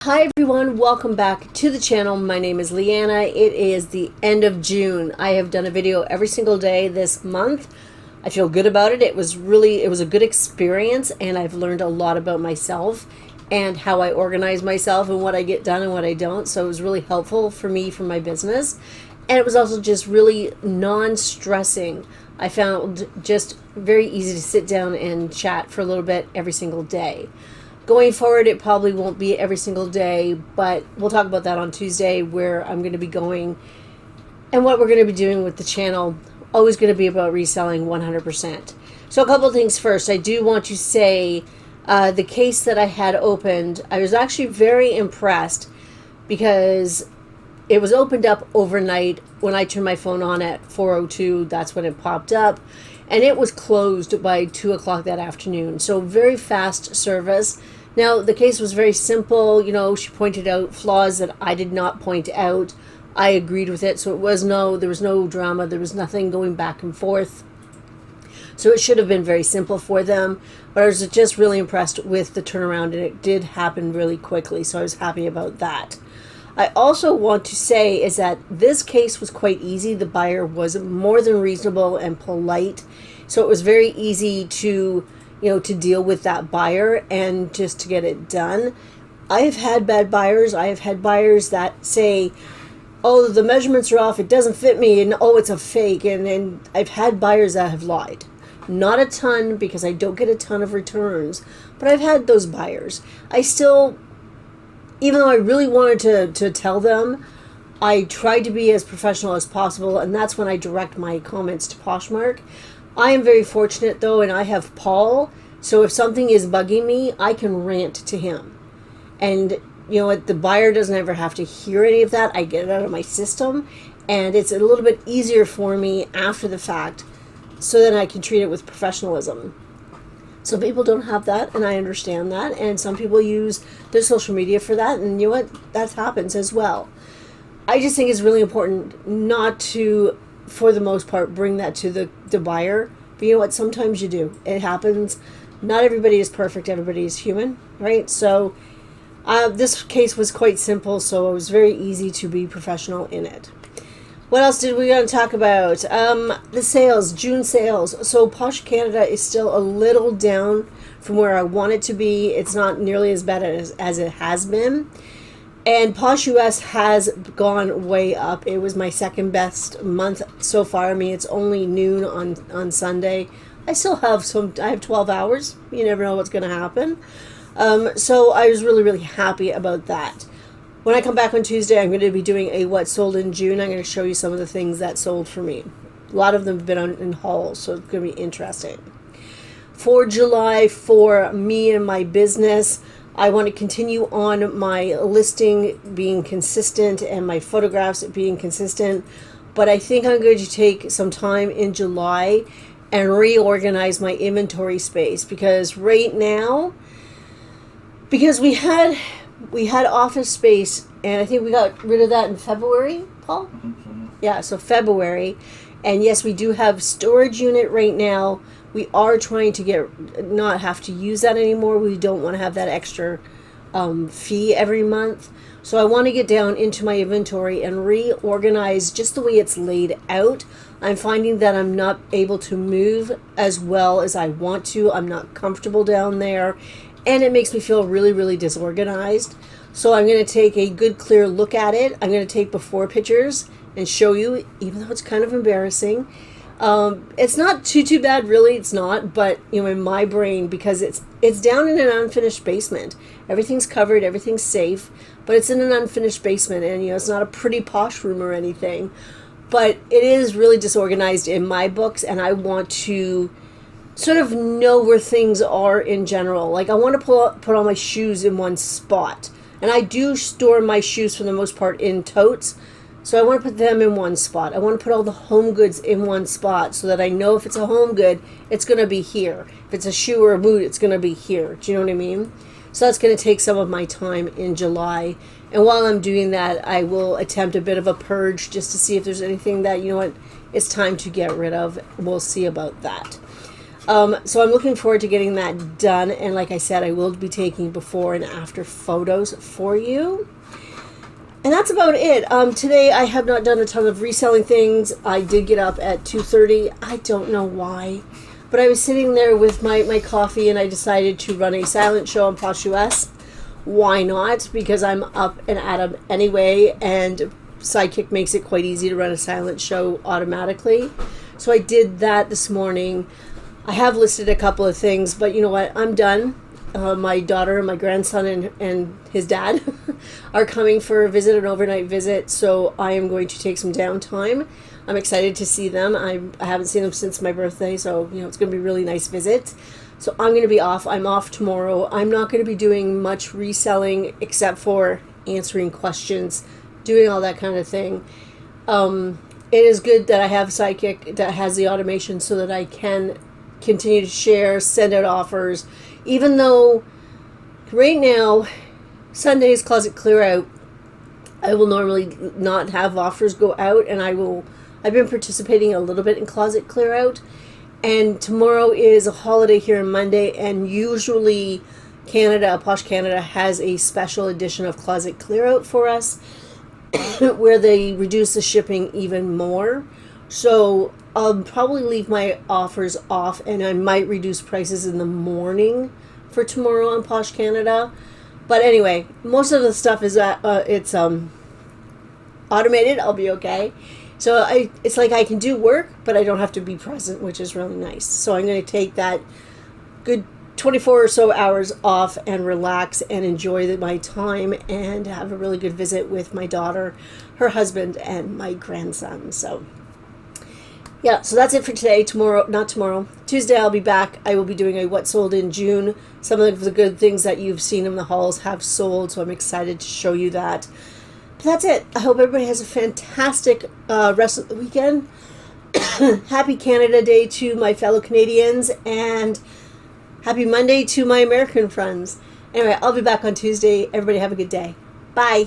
Hi everyone, welcome back to the channel. My name is Leanna. It is the end of June. I have done a video every single day this month. I feel good about it. It was a good experience, and I've learned a lot about myself and how I organize myself and what I get done and what I don't. So it was really helpful for me for my business. And it was also just really non-stressing. I found just very easy to sit down and chat for a little bit every single day. Going forward, it probably won't be every single day, but we'll talk about that on Tuesday, where I'm going to be going and what we're going to be doing with the channel. Always going to be about reselling 100%. So a couple of things first. I do want to say the case that I had opened, I was actually very impressed because it was opened up overnight. When I turned my phone on at 4:02, that's when it popped up. And it was closed by 2 o'clock that afternoon. So very fast service. Now, the case was very simple. You know, she pointed out flaws that I did not point out. I agreed with it. So there was no drama. There was nothing going back and forth. So it should have been very simple for them. But I was just really impressed with the turnaround, and it did happen really quickly. So I was happy about that. I also want to say is that this case was quite easy. The buyer was more than reasonable and polite. So it was very easy to deal with that buyer and just to get it done. I have had bad buyers. I have had buyers that say, oh, the measurements are off, it doesn't fit me, and oh, it's a fake. And I've had buyers that have lied. Not a ton, because I don't get a ton of returns, but I've had those buyers. Even though I really wanted to tell them, I tried to be as professional as possible, and that's when I direct my comments to Poshmark. I am very fortunate, though, and I have Paul, so if something is bugging me, I can rant to him. And, you know what, the buyer doesn't ever have to hear any of that. I get it out of my system, and it's a little bit easier for me after the fact, so that I can treat it with professionalism. Some people don't have that, and I understand that, and some people use their social media for that, and you know what, that happens as well. I just think it's really important not to, for the most part, bring that to the buyer, but you know what, sometimes you do. It happens. Not everybody is perfect, everybody is human, right? So this case was quite simple, so it was very easy to be professional in it. What else did we want to talk about? The sales, June sales. So Posh Canada is still a little down from where I want it to be. It's not nearly as bad as it has been. And Posh US has gone way up. It was my second best month so far. I mean, it's only noon on Sunday. I still have I have 12 hours. You never know what's going to happen. So I was really, really happy about that. When I come back on Tuesday, I'm going to be doing a what sold in June. I'm going to show you some of the things that sold for me. A lot of them have been in hauls, so it's going to be interesting. For July, for me and my business, I want to continue on my listing being consistent and my photographs being consistent. But I think I'm going to take some time in July and reorganize my inventory space, because right now, because we had office space, and I think we got rid of that in February, Paul? Yeah, so February. And yes, we do have storage unit right now. We are trying to not have to use that anymore. We don't want to have that extra fee every month. So I want to get down into my inventory and reorganize just the way it's laid out. I'm finding that I'm not able to move as well as I want to. I'm not comfortable down there, and it makes me feel really, really disorganized. So I'm going to take a good, clear look at it. I'm going to take before pictures and show you, even though it's kind of embarrassing. It's not too bad, really. It's not, but in my brain, because it's down in an unfinished basement. Everything's covered, everything's safe, but it's in an unfinished basement, and it's not a pretty posh room or anything. But it is really disorganized in my books, and I want to sort of know where things are in general. Like, I want to put all my shoes in one spot. And I do store my shoes for the most part in totes. So I want to put them in one spot. I want to put all the home goods in one spot so that I know if it's a home good, it's going to be here. If it's a shoe or a boot, it's going to be here. Do you know what I mean? So that's going to take some of my time in July. And while I'm doing that, I will attempt a bit of a purge just to see if there's anything that, it's time to get rid of. We'll see about that. So I'm looking forward to getting that done. And like I said, I will be taking before and after photos for you. And that's about it. Today I have not done a ton of reselling things. I did get up at 2:30. I don't know why. But I was sitting there with my coffee and I decided to run a silent show on Posh US. Why not? Because I'm up and at 'em anyway, and Sidekick makes it quite easy to run a silent show automatically. So I did that this morning. I have listed a couple of things, but you know what? I'm done. My daughter, my grandson, and his dad are coming for a visit, an overnight visit, so I am going to take some downtime. I'm excited to see them. I haven't seen them since my birthday, so it's going to be a really nice visit. So I'm going to be off. I'm off tomorrow. I'm not going to be doing much reselling except for answering questions, doing all that kind of thing. It is good that I have Sidekick that has the automation so that I can continue to share, send out offers. Even though right now, Sunday's closet clear out, I will normally not have offers go out, and I've been participating a little bit in closet clear out. And tomorrow is a holiday here on Monday, and usually Posh Canada has a special edition of closet clear out for us where they reduce the shipping even more. So I'll probably leave my offers off, and I might reduce prices in the morning for tomorrow on Posh Canada. But anyway, most of the stuff is it's automated. I'll be okay. So it's like I can do work, but I don't have to be present, which is really nice. So I'm going to take that good 24 or so hours off and relax and enjoy my time and have a really good visit with my daughter, her husband, and my grandson. So yeah, so that's it for today. Tuesday I'll be back. I will be doing a what sold in June. Some of the good things that you've seen in the hauls have sold, so I'm excited to show you that. But that's it. I hope everybody has a fantastic rest of the weekend. Happy Canada Day to my fellow Canadians, and happy Monday to my American friends. Anyway, I'll be back on Tuesday. Everybody have a good day. Bye.